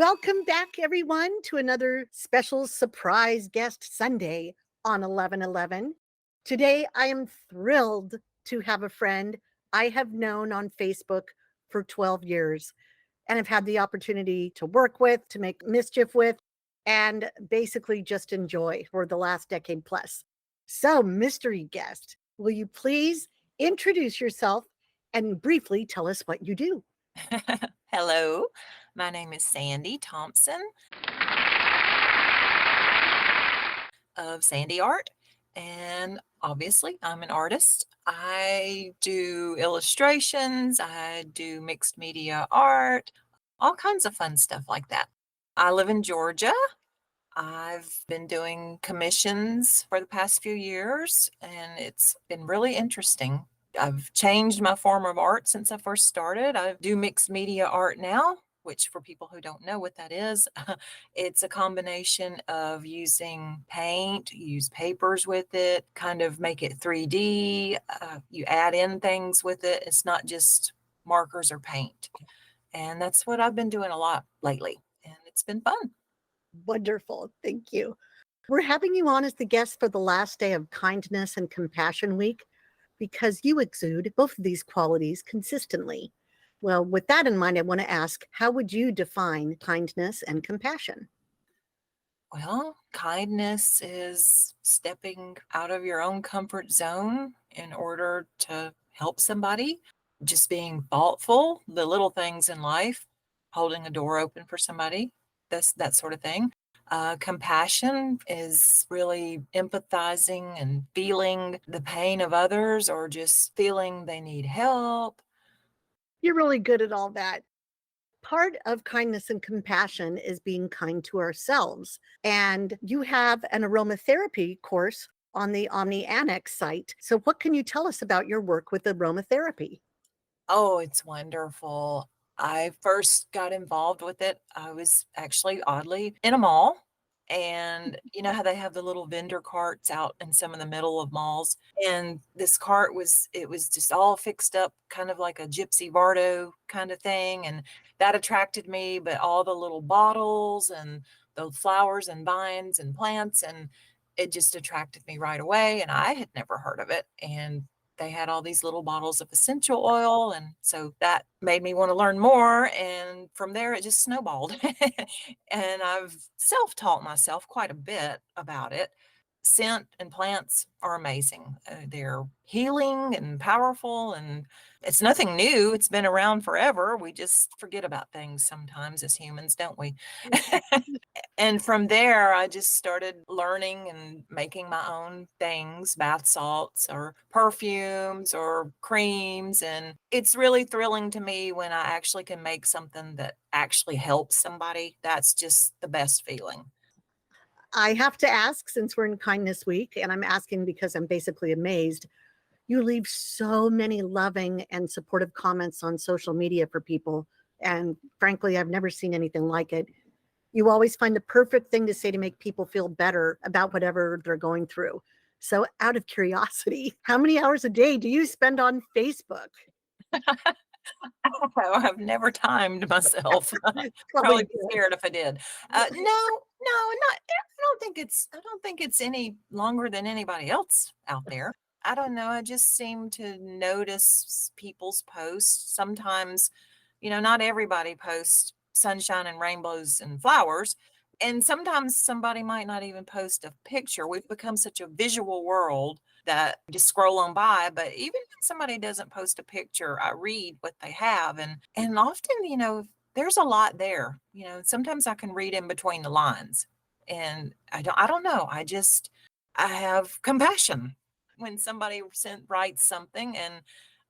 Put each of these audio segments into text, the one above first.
Welcome back, everyone, to another special surprise guest Sunday on 1111. Today, I am thrilled to have a friend I have known on Facebook for 12 years and have had the opportunity to work with, to make mischief with, and basically just enjoy for the last decade plus. So, mystery guest, will you please introduce yourself and briefly tell us what you do? Hello, my name is Sandy Thompson of Sandy Art, and obviously, I'm an artist. I do illustrations, I do mixed media art, all kinds of fun stuff like that. I live in Georgia. I've been doing commissions for the past few years, and it's been really interesting. I've changed my form of art since I first started. I do mixed media art now, which for people who don't know what that is, it's a combination of using paint, you use papers with it, kind of make it 3D. You add in things with it. It's not just markers or paint. And that's what I've been doing a lot lately. And it's been fun. Wonderful. Thank you. We're having you on as the guest for the last day of Kindness and Compassion Week because you exude both of these qualities consistently. Well, with that in mind, I want to ask, how would you define kindness and compassion? Well, kindness is stepping out of your own comfort zone in order to help somebody, just being thoughtful, the little things in life, holding a door open for somebody, that sort of thing. Compassion is really empathizing and feeling the pain of others or just feeling they need help. You're really good at all that. Part of kindness and compassion is being kind to ourselves. And you have an aromatherapy course on the Omni Annex site. So, what can you tell us about your work with aromatherapy? Oh, it's wonderful. I first got involved with it. I was actually oddly in a mall. And you know how they have the little vendor carts out in some of the middle of malls? And this cart was just all fixed up, kind of like a Gypsy Bardo kind of thing. And that attracted me, but all the little bottles and the flowers and vines and plants, and it just attracted me right away. And I had never heard of it. And they had all these little bottles of essential oil, and so that made me wanna learn more, and from there, it just snowballed. And I've self-taught myself quite a bit about it. Scent and plants are amazing. They're healing and powerful, and it's nothing new, it's been around forever, we just forget about things sometimes as humans, don't we? And from there, I just started learning and making my own things, bath salts or perfumes or creams. And it's really thrilling to me when I actually can make something that actually helps somebody. That's just the best feeling. I have to ask, since we're in Kindness Week, and I'm asking because I'm basically amazed, you leave so many loving and supportive comments on social media for people. And frankly, I've never seen anything like it. You always find the perfect thing to say to make people feel better about whatever they're going through. So, out of curiosity, how many hours a day do you spend on Facebook? I've never timed myself. Probably Probably be good. scared if I did. No, not. I don't think it's any longer than anybody else out there. I don't know. I just seem to notice people's posts. Sometimes, not everybody posts sunshine and rainbows and flowers. And sometimes somebody might not even post a picture. We've become such a visual world that just scroll on by. But even when somebody doesn't post a picture, I read what they have. And often, there's a lot there. Sometimes I can read in between the lines. And I don't know. I have compassion when somebody writes something, and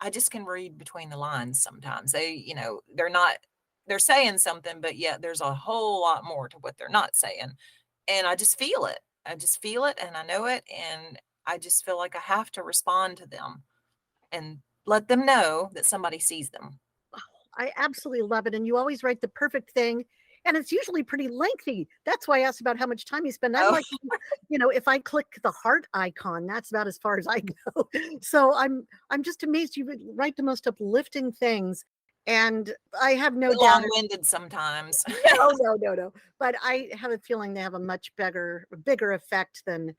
I just can read between the lines sometimes. They're saying something, but yet there's a whole lot more to what they're not saying. And I just feel it. I just feel it and I know it. And I just feel like I have to respond to them and let them know that somebody sees them. I absolutely love it. And you always write the perfect thing. And it's usually pretty lengthy. That's why I asked about how much time you spend. I'm Oh, like, if I click the heart icon, that's about as far as I go. So I'm just amazed you would write the most uplifting things. And I have no Get doubt long-winded sometimes. no, no, no, no. But I have a feeling they have a much bigger effect than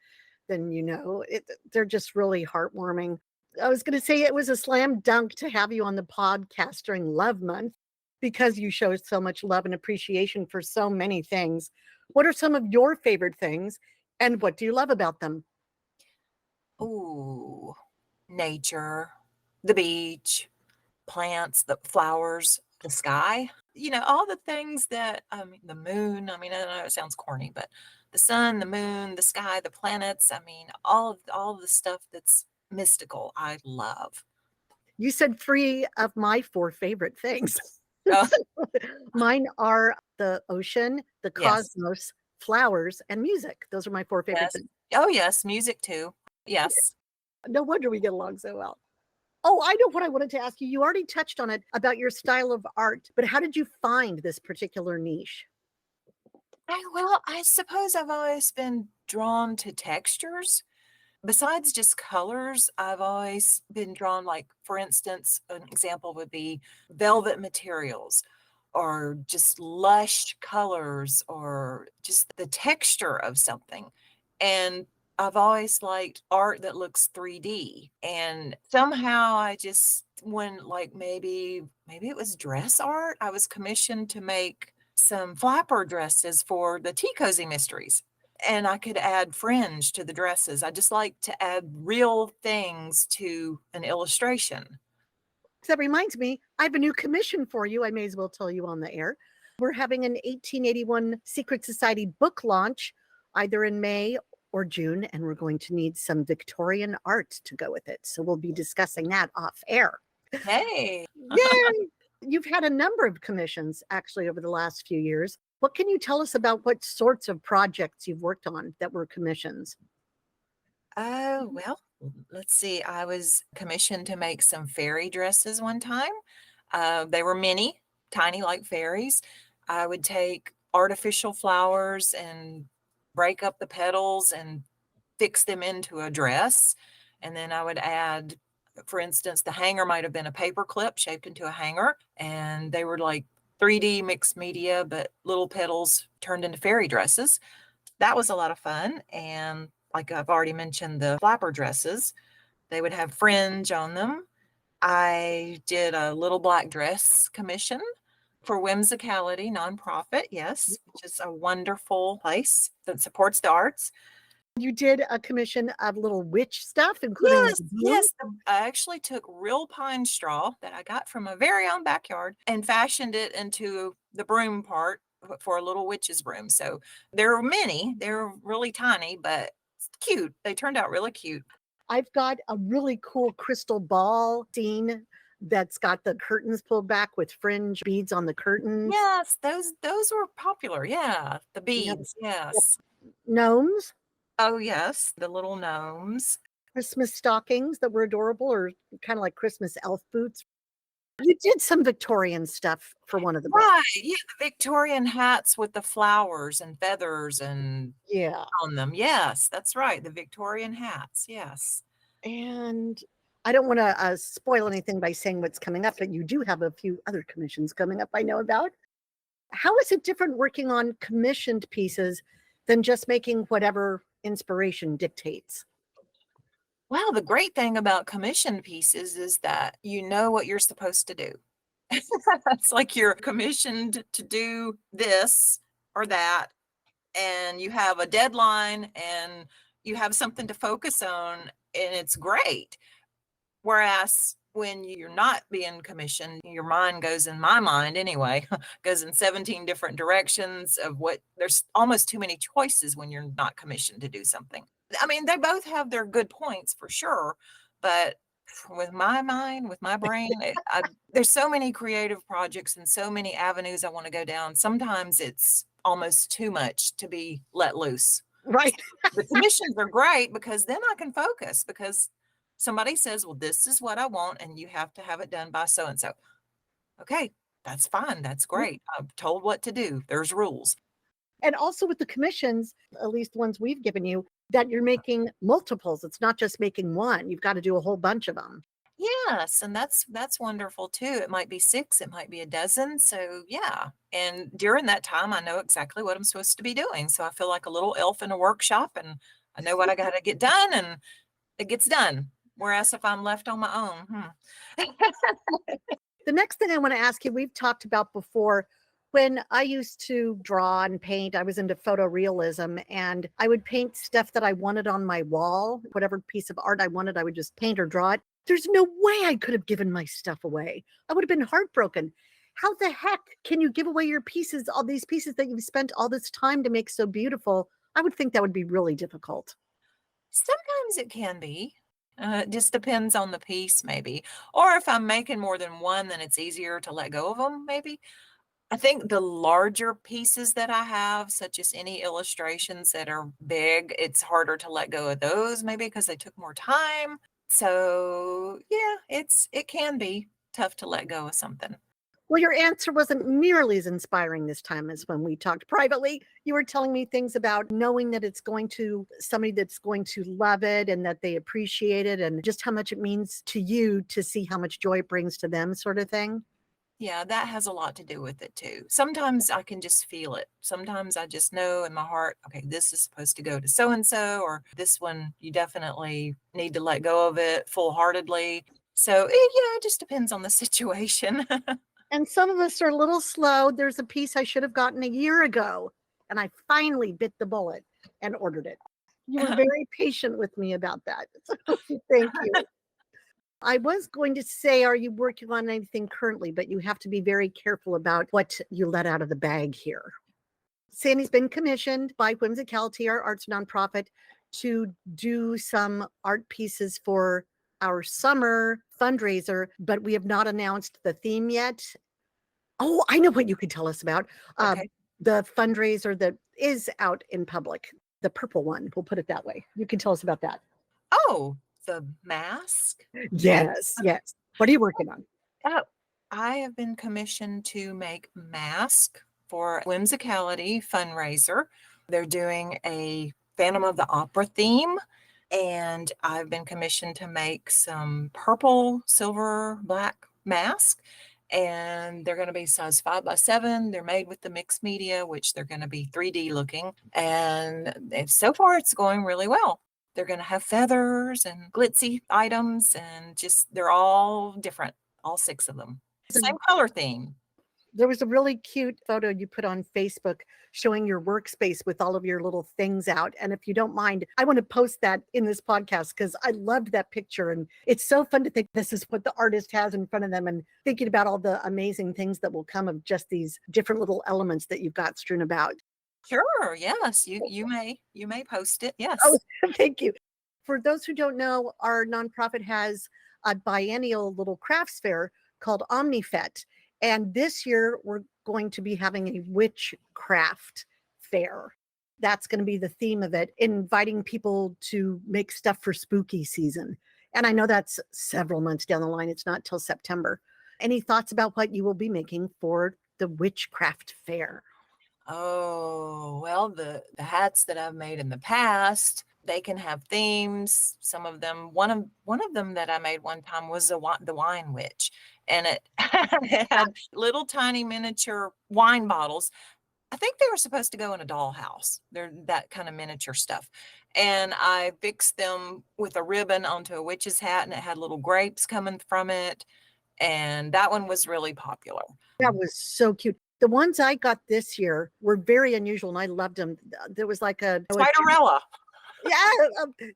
they're just really heartwarming. I was going to say it was a slam dunk to have you on the podcast during Love Month because you show so much love and appreciation for so many things. What are some of your favorite things and what do you love about them? Ooh, nature, the beach, plants, the flowers, the sky, all the things that, the moon, I know it sounds corny, but the sun, the moon, the sky, the planets, all of the stuff that's mystical, I love. You said 3 of my 4 favorite things. Oh, So, mine are the ocean, the yes, cosmos, flowers, and music. Those are my 4 favorite yes. things. Oh, yes, music too. Yes. No wonder we get along so well. Oh, I know what I wanted to ask you. You already touched on it about your style of art, but how did you find this particular niche? I suppose I've always been drawn to textures. Besides just colors, I've always been drawn, like, for instance, an example would be velvet materials or just lush colors or just the texture of something. And I've always liked art that looks 3D. And somehow I just when like maybe it was dress art, I was commissioned to make some flapper dresses for the Tea Cozy Mysteries and I could add fringe to the dresses. I just like to add real things to an illustration. So that reminds me, I have a new commission for you. I may as well tell you on the air. We're having an 1881 Secret Society book launch either in May or June, and we're going to need some Victorian art to go with it. So we'll be discussing that off air. Hey. Yay! You've had a number of commissions actually over the last few years. What can you tell us about what sorts of projects you've worked on that were commissions? Oh, well, let's see. I was commissioned to make some fairy dresses one time. They were mini, tiny like fairies. I would take artificial flowers and break up the petals and fix them into a dress. And then I would add, for instance, the hanger might have been a paper clip shaped into a hanger. And they were like 3D mixed media, but little petals turned into fairy dresses. That was a lot of fun. And like I've already mentioned, the flapper dresses, they would have fringe on them. I did a little black dress commission for Whimsicality nonprofit, yes, which is a wonderful place that supports the arts. You did a commission of little witch stuff, including like Yes, a broom. yes. I actually took real pine straw that I got from my very own backyard and fashioned it into the broom part for a little witch's broom. So there are many, they're really tiny, but it's cute. They turned out really cute. I've got a really cool crystal ball scene that's got the curtains pulled back with fringe beads on the curtains. Yes, those were popular. Yeah, the You have beads. Yes. gnomes, Oh, yes, the little gnomes. Christmas stockings that were adorable, or kind of like Christmas elf boots. You did some Victorian stuff for one of the books. Right, yeah, the Victorian hats with the flowers and feathers and Yeah. on them. Yes, that's right, the Victorian hats, yes. And I don't want to spoil anything by saying what's coming up, but you do have a few other commissions coming up I know about. How is it different working on commissioned pieces than just making whatever inspiration dictates? Well, the great thing about commissioned pieces is that you know what you're supposed to do. It's like you're commissioned to do this or that, and you have a deadline and you have something to focus on, and it's great. Whereas when you're not being commissioned, your mind goes in my mind anyway, goes in 17 different directions of what there's almost too many choices when you're not commissioned to do something. They both have their good points for sure, but with my mind, with my brain, there's so many creative projects and so many avenues I want to go down. Sometimes it's almost too much to be let loose. Right. The commissions are great because then I can focus because somebody says, well, this is what I want, and you have to have it done by so and so. Okay, that's fine. That's great. I'm told what to do. There's rules. And also with the commissions, at least the ones we've given you, that you're making multiples. It's not just making one. You've got to do a whole bunch of them. Yes, and that's wonderful too. It might be 6, it might be a dozen, so yeah, and during that time, I know exactly what I'm supposed to be doing, so I feel like a little elf in a workshop, and I know what I gotta get done, and it gets done. Whereas if I'm left on my own, The next thing I want to ask you, we've talked about before. When I used to draw and paint, I was into photorealism and I would paint stuff that I wanted on my wall. Whatever piece of art I wanted, I would just paint or draw it. There's no way I could have given my stuff away. I would have been heartbroken. How the heck can you give away your pieces, all these pieces that you've spent all this time to make so beautiful? I would think that would be really difficult. sometimes it can be. It just depends on the piece maybe, or if I'm making more than one, then it's easier to let go of them. Maybe. I think the larger pieces that I have, such as any illustrations that are big, it's harder to let go of those maybe because they took more time. So, yeah, it can be tough to let go of something. Well, your answer wasn't nearly as inspiring this time as when we talked privately. You were telling me things about knowing that it's going to somebody that's going to love it and that they appreciate it and just how much it means to you to see how much joy it brings to them, sort of thing. Yeah, that has a lot to do with it too. Sometimes I can just feel it. Sometimes I just know in my heart, okay, this is supposed to go to so and so, or this one you definitely need to let go of it full heartedly. So, it just depends on the situation. And some of us are a little slow. There's a piece I should have gotten a year ago, and I finally bit the bullet and ordered it. You were very patient with me about that. So thank you. I was going to say, are you working on anything currently? But you have to be very careful about what you let out of the bag here. Sandy's been commissioned by Whimsicality, our arts nonprofit, to do some art pieces for our summer fundraiser, but we have not announced the theme yet. Oh, I know what you could tell us about. Uh, Okay. the fundraiser that is out in public, the purple one, we'll put it that way. You can tell us about that. Oh, the mask? Yes, yes. What are you working on? Oh, I have been commissioned to make mask for Whimsicality fundraiser. They're doing a Phantom of the Opera theme, and I've been commissioned to make some purple, silver, black mask. And they're going to be size 5 by 7. They're made with the mixed media, which they're going to be 3D looking. And so far, it's going really well. They're going to have feathers and glitzy items, and just they're all different, all 6 of them. Same color theme. There was a really cute photo you put on Facebook showing your workspace with all of your little things out. And if you don't mind, I want to post that in this podcast because I loved that picture. And it's so fun to think this is what the artist has in front of them and thinking about all the amazing things that will come of just these different little elements that you've got strewn about. Sure, yes, you may post it, Oh, yes. thank you. For those who don't know, our nonprofit has a biennial little crafts fair called Omni. And this year we're going to be having a witchcraft fair. That's going to be the theme of it, inviting people to make stuff for spooky season. And I know that's several months down the line. It's not till September. Any thoughts about what you will be making for the witchcraft fair? Oh, well, the hats that I've made in the past, they can have themes. Some of them, one of them that I made one time was the wine witch, and it, it had little tiny miniature wine bottles. I think they were supposed to go in a dollhouse. They're that kind of miniature stuff. And I fixed them with a ribbon onto a witch's hat, and it had little grapes coming from it. And that one was really popular. That was so cute. The ones I got this year were very unusual, and I loved them. There was like Spiderella, yeah,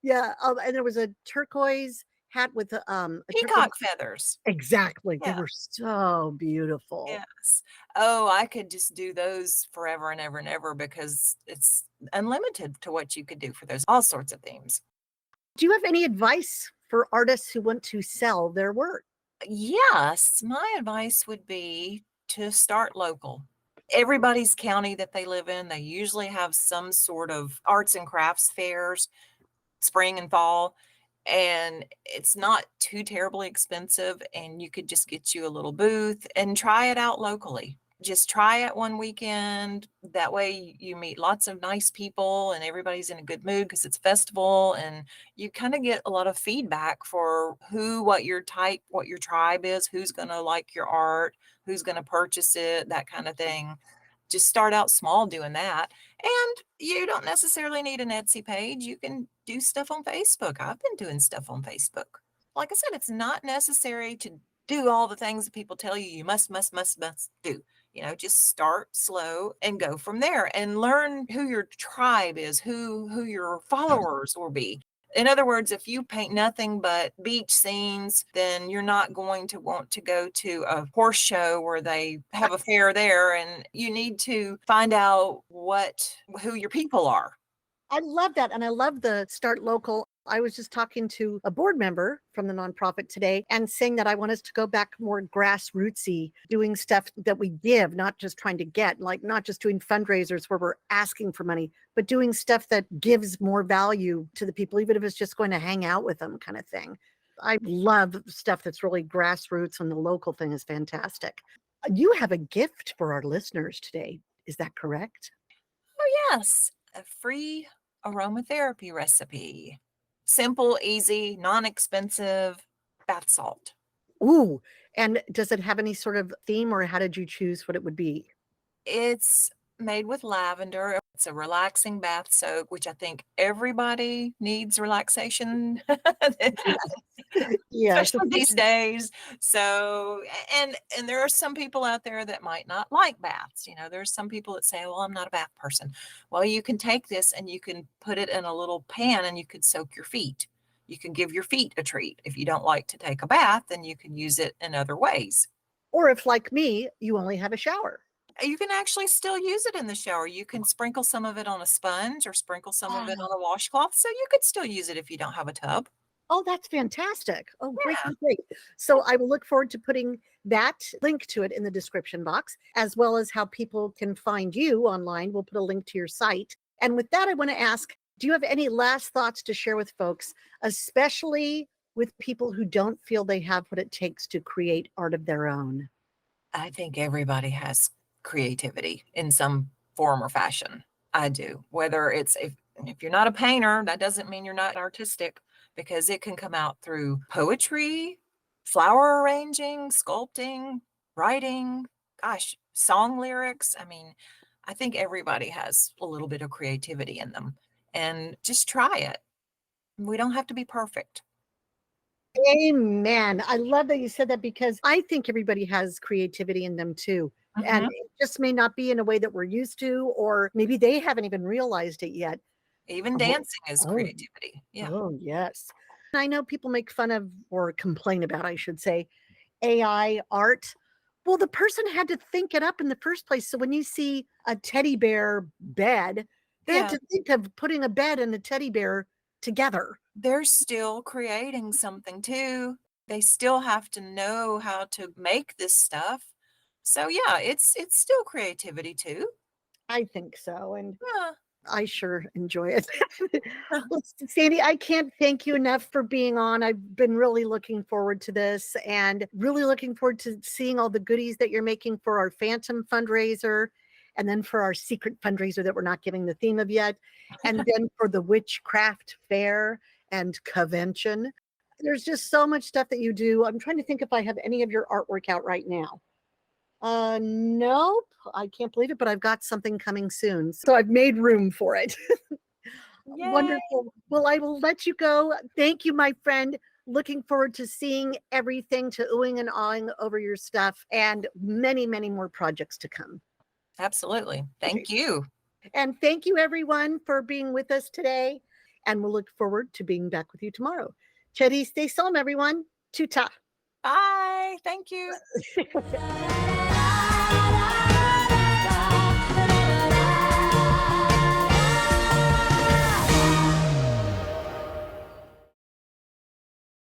yeah, and there was a turquoise hat with a turquoise. peacock feathers. Exactly, they Yeah. were so beautiful. Yes. Oh, I could just do those forever and ever and ever because it's unlimited to what you could do for those, all sorts of themes. Do you have any advice for artists who want to sell their work? Yes, my advice would be to start local. Everybody's county that they live in, they usually have some sort of arts and crafts fairs, spring and fall, and it's not too terribly expensive, and you could just get you a little booth and try it out locally. Just try it one weekend. That way you meet lots of nice people and everybody's in a good mood because it's a festival, and you kind of get a lot of feedback for what your type, what your tribe is, who's going to like your art, who's going to purchase it, that kind of thing. Just start out small doing that. And you don't necessarily need an Etsy page. You can do stuff on Facebook. I've been doing stuff on Facebook. Like I said, it's not necessary to do all the things that people tell you you must do. Just start slow and go from there and learn who your tribe is, who your followers will be. In other words, if you paint nothing but beach scenes, then you're not going to want to go to a horse show where they have a fair there, and you need to find out who your people are. I love that. And I love the start local. I was just talking to a board member from the nonprofit today and saying that I want us to go back more grassrootsy, doing stuff that we give, not just trying to get, like not just doing fundraisers where we're asking for money, but doing stuff that gives more value to the people, even if it's just going to hang out with them kind of thing. I love stuff that's really grassroots, and the local thing is fantastic. You have a gift for our listeners today. Is that correct? Oh, yes. A free aromatherapy recipe. Simple, easy, non-expensive bath salt. Ooh, and does it have any sort of theme, or how did you choose what it would be? It's made with lavender. It's a relaxing bath soak, which I think everybody needs relaxation, Yes. especially these days. So, and there are some people out there that might not like baths. There's some people that say, "Well, I'm not a bath person." Well, you can take this and you can put it in a little pan and you can soak your feet. You can give your feet a treat. If you don't like to take a bath, then you can use it in other ways. Or if, like me, you only have a shower. You can actually still use it in the shower. You can sprinkle some of it on a sponge or sprinkle some of it on Oh, a washcloth. So you could still use it if you don't have a tub. oh, that's fantastic. Oh, great, Yeah. great, great. So I will look forward to putting that link to it in the description box, as well as how people can find you online. We'll put a link to your site. And with that, I want to ask, do you have any last thoughts to share with folks, especially with people who don't feel they have what it takes to create art of their own? I think everybody has creativity in some form or fashion. I do. Whether it's if you're not a painter, that doesn't mean you're not artistic, because it can come out through poetry, flower arranging, sculpting, writing, gosh, song lyrics. I mean, I think everybody has a little bit of creativity in them, and just try it. We don't have to be perfect. Amen. I love that you said that, because I think everybody has creativity in them too. And Mhm. it just may not be in a way that we're used to, or maybe they haven't even realized it yet. Even Oh, dancing is oh, creativity. Yeah. oh, yes. I know people make fun of, or complain about, I should say, AI art. Well, the person had to think it up in the first place. So when you see a teddy bear bed, they had Yeah. to think of putting a bed and a teddy bear together. They're still creating something too. They still have to know how to make this stuff. So yeah, it's still creativity too. I think so. And Yeah. I sure enjoy it. Well, Sandy, I can't thank you enough for being on. I've been really looking forward to this, and really looking forward to seeing all the goodies that you're making for our Phantom fundraiser, and then for our secret fundraiser that we're not giving the theme of yet, and then for the Witchcraft Fair and convention. There's just so much stuff that you do. I'm trying to think if I have any of your artwork out right now. Nope, I can't believe it, but I've got something coming soon. So I've made room for it. Yay. Wonderful. Well, I will let you go. Thank you, my friend. Looking forward to seeing everything, to oohing and awing over your stuff, and many, many more projects to come. Absolutely. Okay. Thank you. And thank you, everyone, for being with us today. And we'll look forward to being back with you tomorrow. Chedi, stay calm, everyone. Tuta. Bye. Thank you.